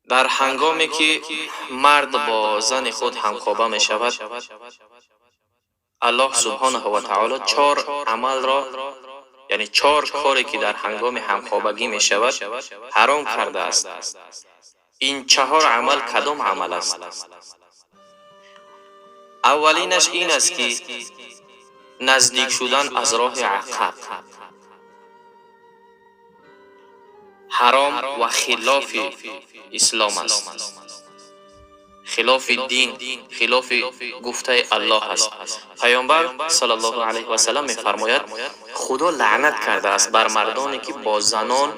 در هنگامی که مرد با زن خود همخوابه می شود، الله سبحانه و تعالی 4 عمل را، یعنی 4 کاری که در هنگام همخوابگی می شود حرام کرده است. این 4 عمل کدام عمل است؟ اولینش این است که نزدیک شدن از راه عقب حرام و خلاف اسلام است، خلاف دین، خلاف گفته الله است. پیامبر صلی الله علیه و سلم می‌فرماید خدا لعنت کرده است بر مردانی که با زنان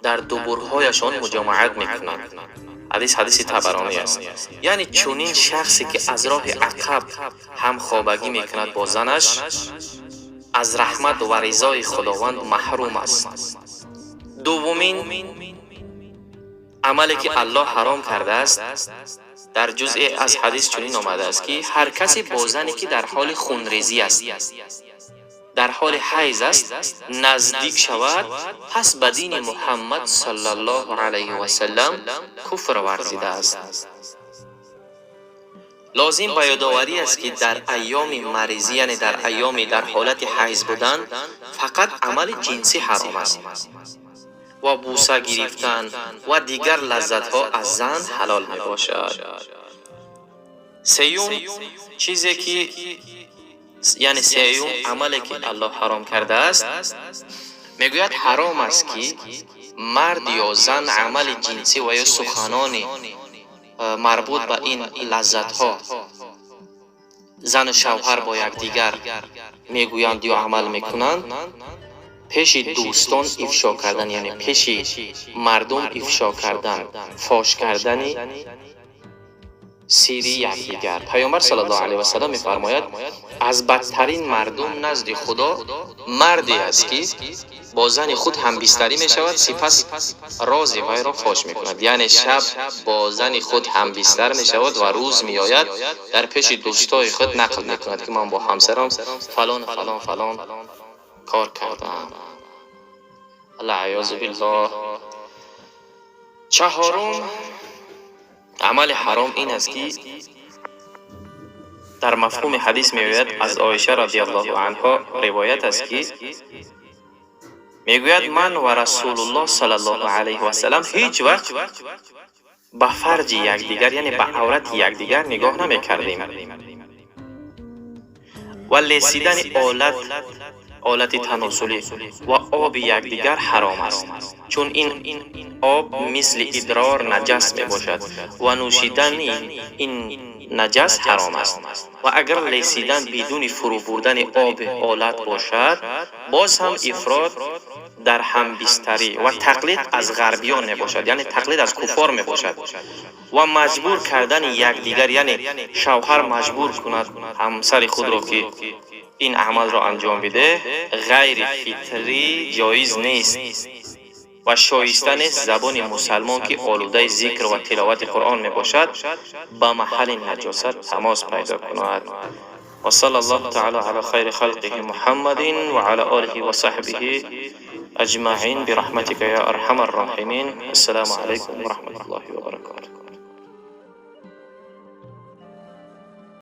در دبرهایشان مجامعت میکنند. حدیث طبرانی است. یعنی چنین شخصی که از راه عقب هم خوابگی میکند با زنش، از رحمت و رضای خداوند محروم است. دومین عملی که الله حرام کرده است، در جزء از حدیث چنین آمده است که هر کسی با زنی که در حال خونریزی است، در حال حیض است، نزدیک شود، پس به دین محمد صلی الله علیه و سلم کفر ورزیده است. لازم به یادآوری است که در ایام مریضی، یعنی در ایام در حالت حیض بودن، فقط عمل جنسی حرام است و بوسه گرفتن و دیگر لذت ها از زن حلال می باشد. سیوم چیزی که سیوم عملی که الله حرام کرده است، میگوید حرام است که مرد یا زن عمل جنسی و یا سخنانی مربوط به این لذت ها، زن و شوهر با یکدیگر میگویند یا عمل میکنند، پیش دوستان افشا کردن، یعنی پیش مردم افشا کردن، فاش کردن سیری یکدیگر. پیامبر صلی الله علیه و سلم می‌فرماید از بدترین مردم نزد خدا مردی است که با زن خود هم بستری می شود، سپس راز وی را فاش می کند. یعنی شب با زن خود هم بستر می شود و روز می آید در پیش دوستای خود نقل می کند که من با همسرم فلان فلان فلان کار کردم. العیاذ بالله. چهارم عمل حرام این است که در مفهوم حدیث میگوید، از عایشه رضی الله عنها روایت است که میگوید من و رسول الله صلی الله علیه و سلم هیچ وقت به فرج یکدیگر، یعنی به عورت یکدیگر نگاه نمی کردیم و لیسیدن آلت تناسلی و آب یکدیگر حرام است، چون این آب مثل ادرار نجس می باشد و نوشیدن این نجس حرام است. و اگر لیسیدن بدون فرو بردن آب آلت باشد، باز هم افراط در هم بستری و تقلید از غربیان می باشد، یعنی تقلید از کفار می باشد. و مجبور کردن یکدیگر، یعنی شوهر مجبور کند همسر خود را که این عمل را انجام بده، غیر فطری جایز نیست و شایسته نیست زبان مسلمان که آلوده ذکر و تلاوت قرآن می باشد با محل نجاست تماس پیدا کند. و صلی الله تعالی علی خیر خلقه محمد و علی آله و صحبه اجمعین برحمتك یا ارحم الراحمین. السلام علیکم و رحمت الله و برکاته.